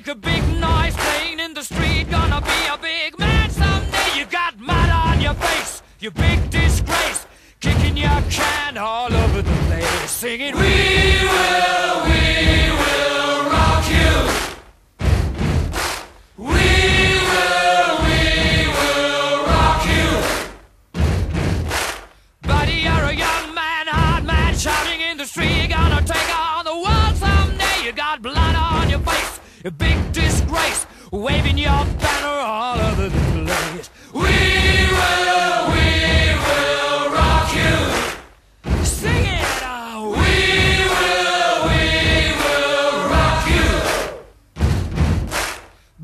make a big noise playing in the street. Gonna be a big man someday. You got mud on your face, you big disgrace. Kicking your can all over the place, singing, we will rock you. We will rock you. Buddy, you're a young man, hard man, shouting in the street. You're gonna take on the world someday. You got blood on your face, a big disgrace, waving your banner all over the place. We will rock you. Sing it out. We will rock you.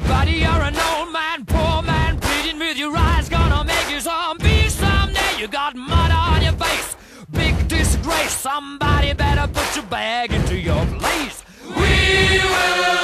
Buddy, you're an old man, poor man, pleading with your eyes. Gonna make you zombie someday. You got mud on your face, big disgrace. Somebody better put your bag into your place. We will